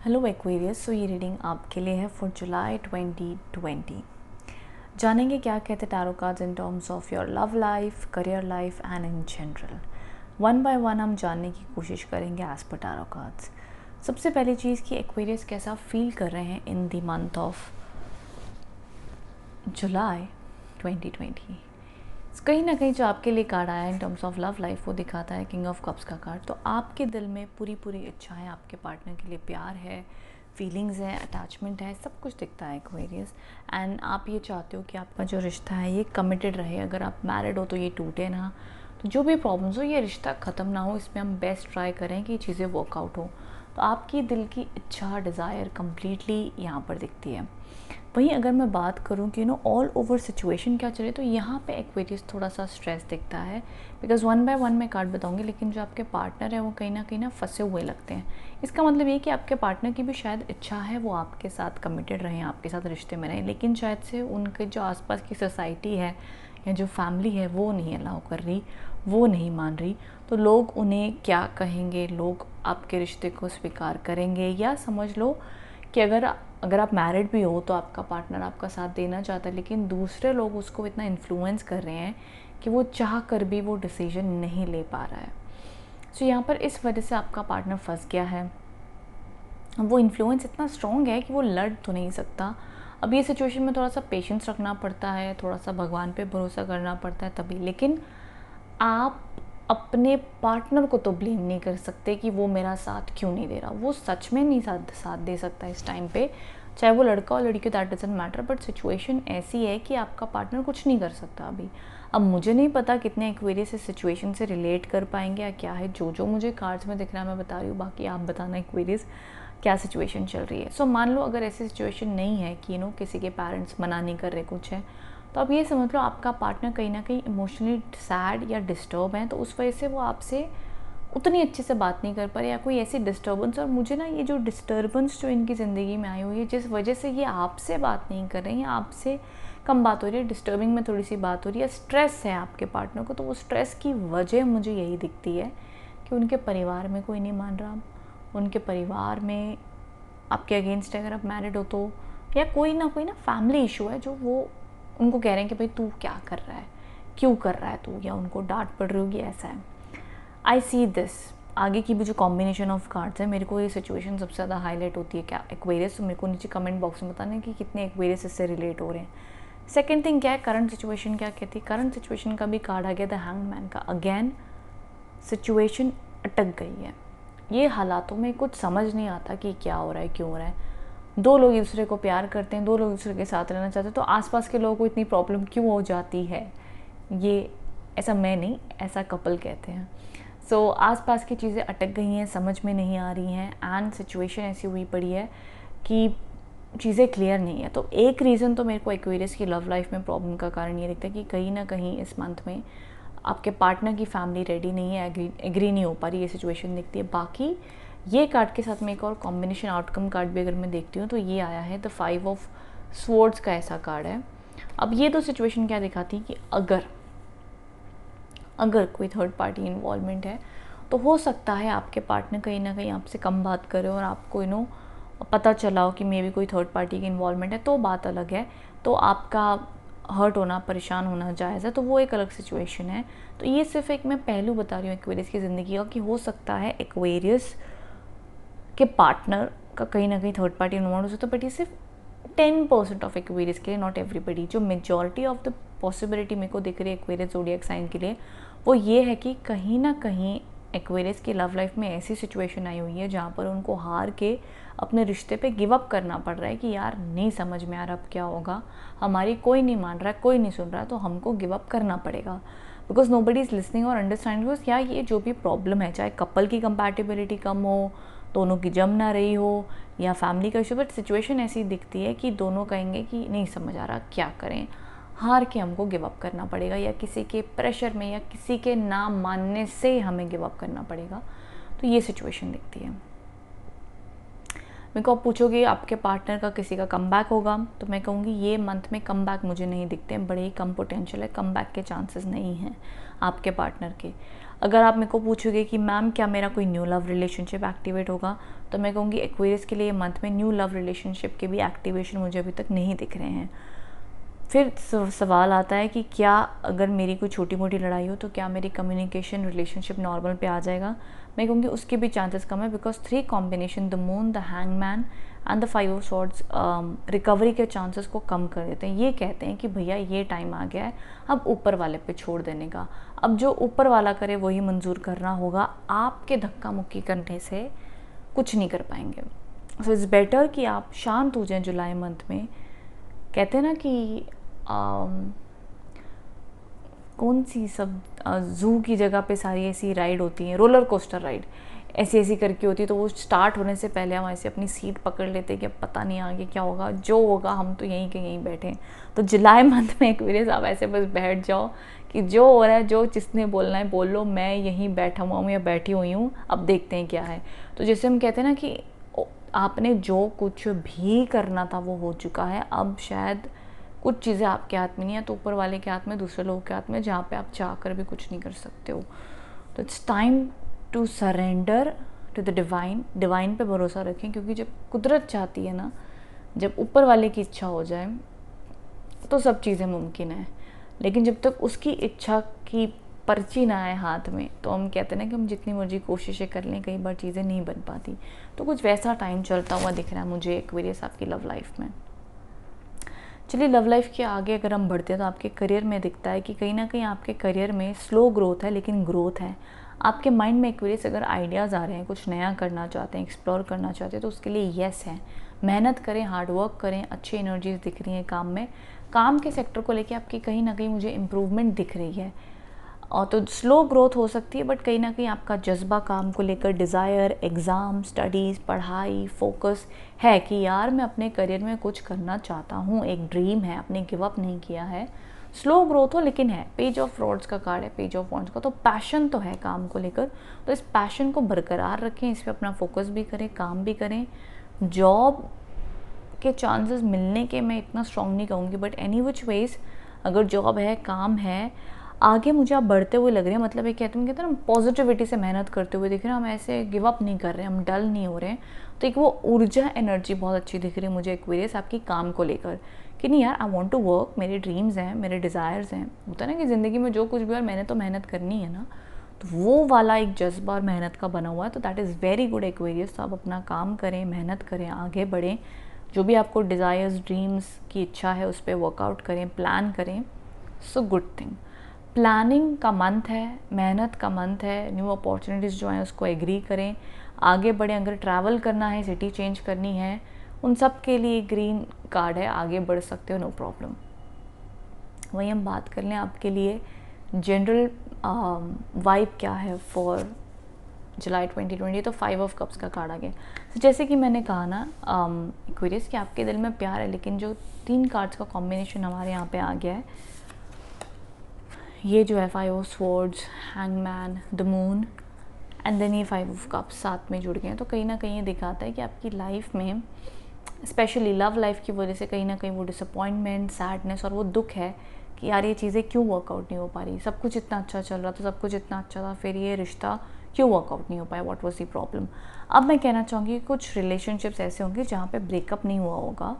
Hello Aquarius. सो ये reading आपके लिए है फॉर जुलाई 2020। जानेंगे क्या कहते tarot cards in terms of your love life, career life and in general. One by one हम जानने की कोशिश करेंगे एज पर टैरो कार्ड्स। सबसे पहली चीज़ कि एक्वेरियस कैसा फील कर रहे हैं in the month of July 2020। कहीं ना कहीं जो आपके लिए कार्ड आया in terms of love life वो दिखाता है किंग ऑफ कप्स का कार्ड। तो आपके दिल में पूरी पूरी इच्छा है, आपके पार्टनर के लिए प्यार है, फीलिंग्स है, अटैचमेंट है, सब कुछ दिखता है एक्वेरियस। एंड आप ये चाहते हो कि आपका जो रिश्ता है ये कमिटेड रहे। अगर आप मैरिड हो तो ये टूटे ना, तो जो भी प्रॉब्लम्स हो ये रिश्ता ख़त्म ना हो, इसमें हम बेस्ट ट्राई करें कि चीज़ें वर्कआउट हो। तो आपकी दिल की इच्छा, डिज़ायर कम्प्लीटली यहाँ पर दिखती है। वहीं अगर मैं बात करूं कि ऑल ओवर सिचुएशन क्या चले, तो यहाँ पे एक्वेरियस थोड़ा सा स्ट्रेस दिखता है। बिकॉज वन बाय वन मैं कार्ड बताऊंगी, लेकिन जो आपके पार्टनर है वो कहीं ना फंसे हुए लगते हैं। इसका मतलब ये कि आपके पार्टनर की भी शायद इच्छा है वो आपके साथ कमिटेड रहें, आपके साथ रिश्ते में रहें, लेकिन शायद से उनके जो आसपास की सोसाइटी है या जो फैमिली है वो नहीं अलाउ कर रही, वो नहीं मान रही। तो लोग उन्हें क्या कहेंगे, लोग आपके रिश्ते को स्वीकार करेंगे, या समझ लो कि अगर आप मैरिड भी हो तो आपका पार्टनर आपका साथ देना चाहता है, लेकिन दूसरे लोग उसको इतना इन्फ्लुएंस कर रहे हैं कि वो चाह कर भी वो डिसीजन नहीं ले पा रहा है। सो यहाँ पर इस वजह से आपका पार्टनर फंस गया है। वो इन्फ्लुएंस इतना स्ट्रॉन्ग है कि वो लड़ तो नहीं सकता। अब ये सिचुएशन में थोड़ा सा पेशेंस रखना पड़ता है, थोड़ा सा भगवान पे भरोसा करना पड़ता है तभी। लेकिन आप अपने पार्टनर को तो ब्लेम नहीं कर सकते कि वो मेरा साथ क्यों नहीं दे रहा। वो सच में नहीं साथ दे सकता इस टाइम पे, चाहे वो लड़का और लड़की, that doesn't matter. But situation ऐसी है कि आपका पार्टनर कुछ नहीं कर सकता अभी। अब मुझे नहीं पता कितने एक्वेरियस इस सिचुएशन से रिलेट कर पाएंगे या क्या है। जो मुझे कार्ड्स में दिख रहा है मैं बता रही हूँ, बाकी आप बताना एक्वेरियस क्या सिचुएशन चल रही है। सो मान लो अगर ऐसी सिचुएशन नहीं है कि किसी के पेरेंट्स मना नहीं कर रहे कुछ है, तो अब ये समझ लो आपका पार्टनर कहीं ना कहीं इमोशनली सैड या डिस्टर्ब है, तो उस वजह से वो आपसे उतनी अच्छे से बात नहीं कर पा रहे, या कोई ऐसी डिस्टर्बेंस। और मुझे ना ये जो डिस्टर्बेंस जो इनकी ज़िंदगी में आई हुई है, जिस वजह से ये आपसे बात नहीं कर रहे हैं, आपसे कम बात हो रही है, डिस्टर्बिंग में थोड़ी सी बात हो रही है, स्ट्रेस है आपके पार्टनर को, तो वो स्ट्रेस की वजह मुझे यही दिखती है कि उनके परिवार में कोई नहीं मान रहा, उनके परिवार में आपके अगेंस्ट है अगर आप मैरिड हो तो, या कोई ना फैमिली इशू है जो वो उनको कह रहे हैं कि भाई तू क्या कर रहा है, क्यों कर रहा है तू, या उनको डांट पड़ रही होगी, ऐसा है। आई सी दिस। आगे की भी जो कॉम्बिनेशन ऑफ कार्ड्स है, मेरे को ये सिचुएशन सबसे ज़्यादा हाईलाइट होती है क्या एक्वेरियस। तो मेरे को नीचे कमेंट बॉक्स में बताना कि कितने एक्वेरियस इससे रिलेट हो रहे हैं। सेकेंड थिंग क्या है, करंट सिचुएशन क्या कहती है। करंट सिचुएशन का भी कार्ड आ गया द हैंगमैन का। अगेन सिचुएशन अटक गई है, ये हालातों में कुछ समझ नहीं आता कि क्या हो रहा है, क्यों हो रहा है। दो लोग एक दूसरे को प्यार करते हैं, दो लोग एक दूसरे के साथ रहना चाहते हैं, तो आसपास के लोगों को इतनी प्रॉब्लम क्यों हो जाती है। ये ऐसा मैं नहीं, ऐसा कपल कहते हैं। सो आसपास की चीज़ें अटक गई हैं, समझ में नहीं आ रही हैं, एंड सिचुएशन ऐसी हुई पड़ी है कि चीज़ें क्लियर नहीं है। तो एक रीज़न तो मेरे को एक्वेरियस की लव लाइफ में प्रॉब्लम का कारण ये दिखता है कि कहीं ना कहीं इस मंथ में आपके पार्टनर की फैमिली रेडी नहीं है, एग्री नहीं हो पा रही, ये सिचुएशन दिखती है। बाकी ये कार्ड के साथ में एक और कॉम्बिनेशन आउटकम कार्ड भी अगर मैं देखती हूँ तो ये आया है द 5 ऑफ स्वॉर्ड्स का, ऐसा कार्ड है। अब ये तो सिचुएशन क्या दिखाती है कि अगर कोई थर्ड पार्टी इन्वॉल्वमेंट है तो हो सकता है आपके पार्टनर कहीं ना कहीं आपसे कम बात करे और आपको पता चला हो कि मे भी कोई थर्ड पार्टी की इन्वॉल्वमेंट है, तो बात अलग है। तो आपका हर्ट होना, परेशान होना जायज़ है, तो वो एक अलग सिचुएशन है। तो ये सिर्फ एक मैं पहलू बता रही हूँ एक्वेरियस की ज़िंदगी का, कि हो सकता है एक्वेरियस के पार्टनर का कहीं ना कहीं थर्ड पार्टी इन्वॉल्व हो सकता है। बट ये सिर्फ 10% ऑफ एक्वेरियस के लिए, नॉट एवरीबडी। जो मेजॉरिटी ऑफ द पॉसिबिलिटी मेरे को दिख रही है एक्वेरियस ज़ोडिएक साइन के लिए, वो ये है कि कहीं ना कहीं एक्वेरियस की लव लाइफ में ऐसी सिचुएशन आई हुई है जहाँ पर उनको हार के अपने रिश्ते पे गिव अप करना पड़ रहा है कि यार नहीं समझ में आ रहा अब क्या होगा, हमारी कोई नहीं मान रहा है, कोई नहीं सुन रहा है, तो हमको गिव अप करना पड़ेगा। Because nobody is listening और अंडरस्टैंडिंग। बिकॉज क्या ये जो भी प्रॉब्लम है, चाहे कपल की कंपैटिबिलिटी कम हो, दोनों की जम ना रही हो, या फैमिली का इशू, बट सिचुएशन ऐसी दिखती है कि दोनों कहेंगे कि नहीं समझ आ रहा क्या करें, हार के हमको गिव अप करना पड़ेगा, या किसी के प्रेशर में या किसी के ना मानने से हमें गिव अप करना पड़ेगा। तो ये सिचुएशन दिखती है। मेरे को आप पूछोगे आपके पार्टनर का किसी का कमबैक होगा, तो मैं कहूँगी ये मंथ में कमबैक मुझे नहीं दिखते हैं, बड़े ही कम पोटेंशियल है, कमबैक के चांसेस नहीं हैं आपके पार्टनर के। अगर आप मेरे को पूछोगे कि मैम क्या मेरा कोई न्यू लव रिलेशनशिप एक्टिवेट होगा, तो मैं कहूँगी एक्वेरियस के लिए मंथ में न्यू लव रिलेशनशिप के भी एक्टिवेशन मुझे अभी तक नहीं दिख रहे हैं। फिर सवाल आता है कि क्या अगर मेरी कोई छोटी मोटी लड़ाई हो तो क्या मेरी कम्युनिकेशन रिलेशनशिप नॉर्मल पे आ जाएगा? मैं कहूँगी उसके भी चांसेस कम है, because 3 combination, the moon, the hangman and the 5 of swords recovery के चांसेस को कम कर देते हैं। ये कहते हैं कि भैया ये टाइम आ गया है अब ऊपर वाले पे छोड़ देने का, अब जो ऊपर वाला करे वही मंजूर करना होगा, आपके धक्का मुक्की करने से कुछ नहीं कर पाएंगे। सो इट्स बेटर कि आप शांत हो जाएं जुलाई मंथ में। कहते हैं ना कि कौन सी सब जू की जगह पे सारी ऐसी राइड होती हैं, रोलर कोस्टर राइड ऐसी ऐसी करके होती है, तो वो स्टार्ट होने से पहले हम ऐसे अपनी सीट पकड़ लेते हैं कि अब पता नहीं आगे क्या होगा, जो होगा हम तो यहीं के यहीं बैठे हैं। तो जुलाई मंथ में एक्वेरियस आप ऐसे बस बैठ जाओ कि जो हो रहा है, जो जिसने बोलना है बोल लो, मैं यहीं बैठा हुआ हूँ या बैठी हुई हूँ, अब देखते हैं क्या है। तो जैसे हम कहते हैं ना कि आपने जो कुछ भी करना था वो हो चुका है, अब शायद कुछ चीज़ें आपके हाथ में नहीं है तो ऊपर वाले के हाथ में, दूसरे लोगों के हाथ में, जहाँ पे आप चाह कर भी कुछ नहीं कर सकते हो। तो it's time to surrender to the divine. Divine पे भरोसा रखें, क्योंकि जब कुदरत चाहती है ना, जब ऊपर वाले की इच्छा हो जाए तो सब चीज़ें मुमकिन है। लेकिन जब तक उसकी इच्छा की पर्ची ना आए हाथ में, तो हम कहते हैं ना कि हम जितनी मर्जी कोशिशें कर लें, कई बार चीज़ें नहीं बन पाती। तो कुछ वैसा टाइम चलता हुआ दिख रहा है मुझे एक्वेरियस आपकी लव लाइफ में। चलिए लव लाइफ के आगे अगर हम बढ़ते हैं तो आपके करियर में दिखता है कि कहीं ना कहीं आपके करियर में स्लो ग्रोथ है लेकिन ग्रोथ है। आपके माइंड में एक्वेरियस अगर आइडियाज़ आ रहे हैं, कुछ नया करना चाहते हैं, एक्सप्लोर करना चाहते हैं, तो उसके लिए यस है। मेहनत करें, हार्डवर्क करें, अच्छी एनर्जीज दिख रही हैं काम में। काम के सेक्टर को लेके आपकी कहीं ना कहीं मुझे इम्प्रूवमेंट दिख रही है। और तो स्लो ग्रोथ हो सकती है, बट कहीं ना कहीं आपका जज्बा काम को लेकर, डिज़ायर, एग्ज़ाम, स्टडीज़, पढ़ाई, फोकस है कि यार मैं अपने करियर में कुछ करना चाहता हूँ, एक ड्रीम है, आपने गिव अप नहीं किया है। स्लो ग्रोथ हो लेकिन है। पेज ऑफ रोड्स का कार्ड है, पेज ऑफ वॉन्ड्स का, तो पैशन तो है काम को लेकर। तो इस पैशन को बरकरार रखें, इस पर अपना फोकस भी करें, काम भी करें। जॉब के चांसेस मिलने के मैं इतना स्ट्रॉन्ग नहीं कहूँगी, बट एनी विच वेज अगर जॉब है, काम है, आगे मुझे आप बढ़ते हुए लग रहे हैं। मतलब ये कहते हैं ना, पॉजिटिविटी से मेहनत करते हुए दिख रहे हैं, हम ऐसे गिव अप नहीं कर रहे हैं, हम डल नहीं हो रहे हैं। तो एक वो ऊर्जा, एनर्जी बहुत अच्छी दिख रही है मुझे एक्वेरियस आपकी काम को लेकर कि नहीं यार, आई वांट टू वर्क, मेरे ड्रीम्स हैं, मेरे डिज़ायर्स हैं। होता है ना कि ज़िंदगी में जो कुछ भी और मैंने तो मेहनत करनी है ना, तो वो वाला एक जज्बा और मेहनत का बना हुआ है। तो that is very good Aquarius. तो आप अपना काम करें, मेहनत करें, आगे बढ़ें, जो भी आपको डिज़ायर्स, ड्रीम्स की इच्छा है उस पर वर्कआउट करें, प्लान करें। So good thing. प्लानिंग का मंथ है, मेहनत का मंथ है, न्यू अपॉर्चुनिटीज़ जो हैं उसको एग्री करें, आगे बढ़ें। अगर ट्रैवल करना है, सिटी चेंज करनी है, उन सब के लिए ग्रीन कार्ड है, आगे बढ़ सकते हो, नो प्रॉब्लम। वही हम बात कर लें आपके लिए जनरल वाइब क्या है फॉर जुलाई 2020। तो 5 ऑफ कप्स का कार्ड आ गया। तो जैसे कि मैंने कहा ना एक्वेरियस कि आपके दिल में प्यार है, लेकिन जो 3 कार्ड्स का कॉम्बिनेशन हमारे यहाँ पे आ गया है, ये जो है 5 of swords, hangman, the moon and then ये 5 ऑफ कप्स साथ में जुड़ गए हैं। तो कहीं ना कहीं ये दिखाता है कि आपकी लाइफ में, स्पेशली लव लाइफ की वजह से, कहीं ना कहीं वो डिसअपॉइंटमेंट, सैडनेस और वो दुख है कि यार ये चीज़ें क्यों वर्कआउट नहीं हो पा रही। सब कुछ इतना अच्छा चल रहा था, सब कुछ इतना अच्छा था, फिर ये रिश्ता क्यों वर्कआउट नहीं हो पाया, व्हाट वाज द प्रॉब्लम। अब मैं कहना चाहूँगी कुछ रिलेशनशिप्स ऐसे होंगे जहाँ पे ब्रेकअप नहीं हुआ होगा,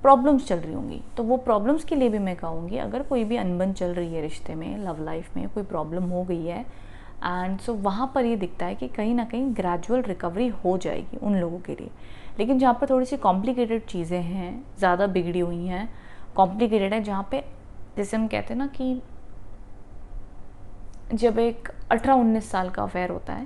प्रॉब्लम्स चल रही होंगी। तो वो प्रॉब्लम्स के लिए भी मैं कहूँगी, अगर कोई भी अनबन चल रही है रिश्ते में, लव लाइफ में कोई प्रॉब्लम हो गई है, एंड सो वहाँ पर ये दिखता है कि कहीं ना कहीं ग्रेजुअल रिकवरी हो जाएगी उन लोगों के लिए। लेकिन जहाँ पर थोड़ी सी कॉम्प्लिकेटेड चीज़ें हैं, ज़्यादा बिगड़ी हुई हैं, कॉम्प्लिकेटेड है, जहाँ पे जैसे हम कहते हैं ना कि जब एक 18-19 साल का अफेयर होता है,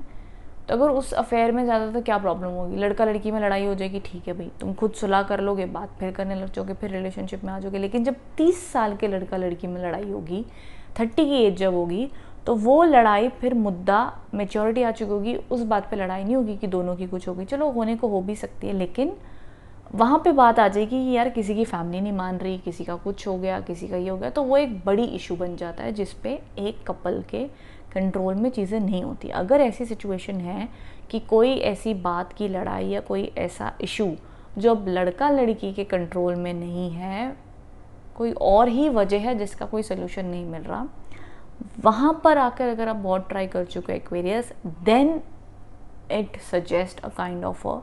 तो अगर उस अफेयर में ज़्यादातर क्या प्रॉब्लम होगी, लड़का लड़की में लड़ाई हो जाएगी, ठीक है भाई, तुम खुद सुलह कर लोगे, बात फिर करने लग जाओगे, फिर रिलेशनशिप में आ जाओगे। लेकिन जब 30 साल के लड़का लड़की में लड़ाई होगी, 30 की एज जब होगी, तो वो लड़ाई फिर मुद्दा मेच्योरिटी आ चुकी होगी, उस बात पे लड़ाई नहीं होगी कि दोनों की कुछ होगी, चलो होने को हो भी सकती है, लेकिन वहाँ पे बात आ जाएगी कि यार किसी की फैमिली नहीं मान रही, किसी का कुछ हो गया, किसी का ये हो गया, तो वो एक बड़ी इशू बन जाता है जिस पे एक कपल के कंट्रोल में चीज़ें नहीं होती। अगर ऐसी सिचुएशन है कि कोई ऐसी बात की लड़ाई या कोई ऐसा इशू जो अब लड़का लड़की के कंट्रोल में नहीं है, कोई और ही वजह है जिसका कोई सोल्यूशन नहीं मिल रहा, वहाँ पर आकर अगर आप बहुत ट्राई कर चुके हो Aquarius, then it suggest a kind of a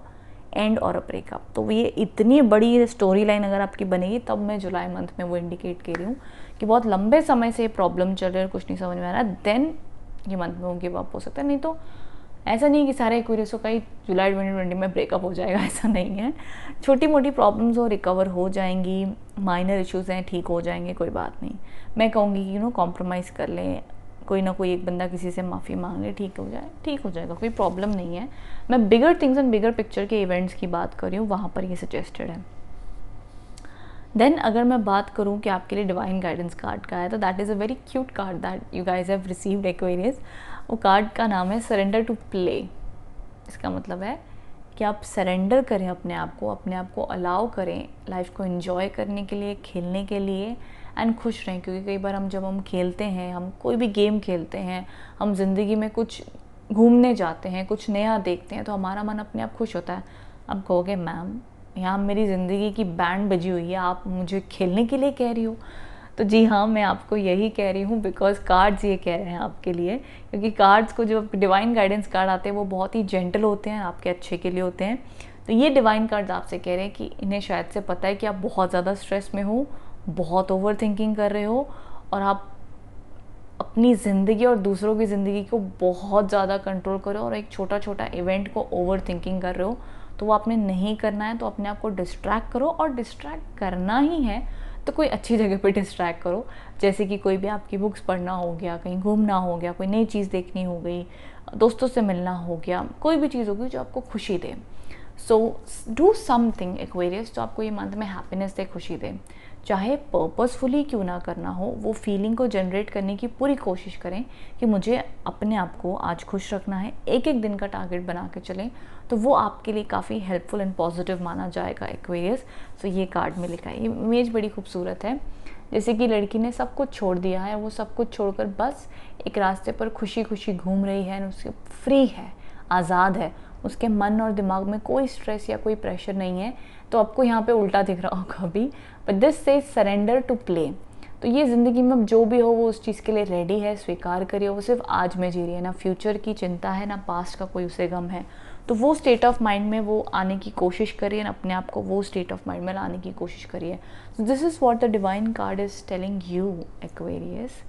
end और अ ब्रेकअप। तो ये इतनी बड़ी स्टोरी लाइन अगर आपकी बनेगी, तब मैं जुलाई मंथ में वो इंडिकेट कर रही हूँ कि बहुत लंबे समय से ये प्रॉब्लम चल रही है और कुछ नहीं समझ में आ रहा, देन ये मंथ में वो गिव अप हो सकता है। नहीं तो ऐसा नहीं कि सारे एक्वेरियसों का ही जुलाई 2020 में ब्रेकअप हो जाएगा, ऐसा नहीं है। छोटी मोटी प्रॉब्लम्स हो रिकवर हो जाएंगी, माइनर इश्यूज़ हैं ठीक हो जाएंगे, कोई बात नहीं। मैं कहूँगी कि कॉम्प्रोमाइज़ कर लें, कोई ना कोई एक बंदा किसी से माफ़ी मांग ले, ठीक हो जाए, ठीक हो जाएगा, कोई प्रॉब्लम नहीं है। मैं bigger things and bigger picture के इवेंट्स की बात कर रही हूँ, वहाँ पर ये सजेस्टेड है। देन अगर मैं बात करूँ कि आपके लिए डिवाइन गाइडेंस कार्ड का है, तो that is a very cute card that you guys have received Aquarius. वो कार्ड का नाम है सरेंडर टू प्ले। इसका मतलब है कि आप सरेंडर करें अपने आप को अलाउ करें लाइफ को एंजॉय करने के लिए, खेलने के लिए, एंड खुश रहें। क्योंकि कई बार जब हम खेलते हैं, हम कोई भी गेम खेलते हैं, हम ज़िंदगी में कुछ घूमने जाते हैं, कुछ नया देखते हैं, तो हमारा मन अपने आप खुश होता है। आप कहोगे मैम यहाँ मेरी ज़िंदगी की बैंड बजी हुई है, आप मुझे खेलने के लिए कह रही हो? तो जी हाँ, मैं आपको यही कह रही हूँ, बिकॉज कार्ड्स ये कह रहे हैं आपके लिए। क्योंकि कार्ड्स को जो डिवाइन गाइडेंस कार्ड आते हैं वो बहुत ही जेंटल होते हैं, आपके अच्छे के लिए होते हैं। तो ये डिवाइन कार्ड्स आपसे कह रहे हैं कि इन्हें शायद से पता है कि आप बहुत ज़्यादा स्ट्रेस में हो, बहुत ओवर थिंकिंग कर रहे हो, और आप अपनी ज़िंदगी और दूसरों की ज़िंदगी को बहुत ज़्यादा कंट्रोल करो, और एक छोटा छोटा इवेंट को ओवर थिंकिंग कर रहे हो। तो वो आपने नहीं करना है, तो अपने आप को डिस्ट्रैक्ट करो, और डिस्ट्रैक्ट करना ही है तो कोई अच्छी जगह पे डिस्ट्रैक्ट करो। जैसे कि कोई भी आपकी बुक्स पढ़ना हो गया, कहीं घूमना हो गया, कोई नई चीज़ देखनी हो गई, दोस्तों से मिलना हो गया, कोई भी चीज़ होगी जो आपको खुशी दे। सो डू समथिंग एक्वेरियस जो आपको ये मंथ में हैप्पीनेस दे, खुशी दे। चाहे पर्पसफुली क्यों ना करना हो, वो फीलिंग को जनरेट करने की पूरी कोशिश करें कि मुझे अपने आप को आज खुश रखना है। एक एक दिन का टारगेट बना के चलें, तो वो आपके लिए काफ़ी हेल्पफुल एंड पॉजिटिव माना जाएगा एक्वेरियस। सो ये कार्ड में लिखा है, ये इमेज बड़ी खूबसूरत है। जैसे कि लड़की ने सब कुछ छोड़ दिया है, वो सब कुछ छोड़कर बस एक रास्ते पर खुशी खुशी घूम रही है, उसकी फ्री है, आज़ाद है, उसके मन और दिमाग में कोई स्ट्रेस या कोई प्रेशर नहीं है। तो आपको यहाँ पे उल्टा दिख रहा होगा अभी, but this says surrender to play. तो ये ज़िंदगी में जो भी हो वो उस चीज़ के लिए रेडी है, स्वीकार करिए। वो सिर्फ आज में जी रही है, ना फ्यूचर की चिंता है, ना पास्ट का कोई उसे गम है। तो वो स्टेट ऑफ माइंड में वो आने की कोशिश करिए, ना अपने आप को वो स्टेट ऑफ माइंड में लाने की कोशिश करिए। So this is what the divine card is telling you Aquarius.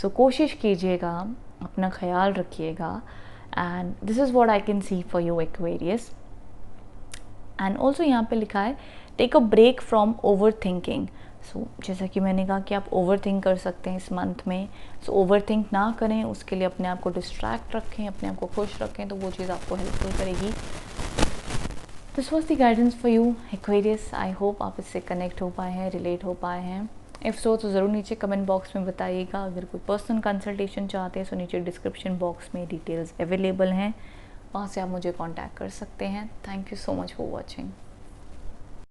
So कोशिश कीजिएगा, अपना ख्याल रखिएगा, and this is what I can see for you Aquarius. And also यहाँ पे लिखा है take a break from over thinking. So जैसा कि मैंने कहा कि आप ओवर थिंक कर सकते हैं इस मंथ में। सो ओवर थिंक ना करें, उसके लिए अपने आप को डिस्ट्रैक्ट रखें, अपने आप को खुश रखें, तो वो चीज़ आपको हेल्पफुल करेगी। This was the guidance for you Aquarius. I hope आप इससे कनेक्ट हो पाए हैं, रिलेट हो पाए हैं। इफ़ सो तो ज़रूर नीचे कमेंट बॉक्स में बताइएगा। अगर कोई पर्सनल कंसल्टेशन चाहते हैं तो नीचे डिस्क्रिप्शन बॉक्स में डिटेल्स अवेलेबल हैं, वहाँ से आप मुझे कांटेक्ट कर सकते हैं। Thank you so much for watching.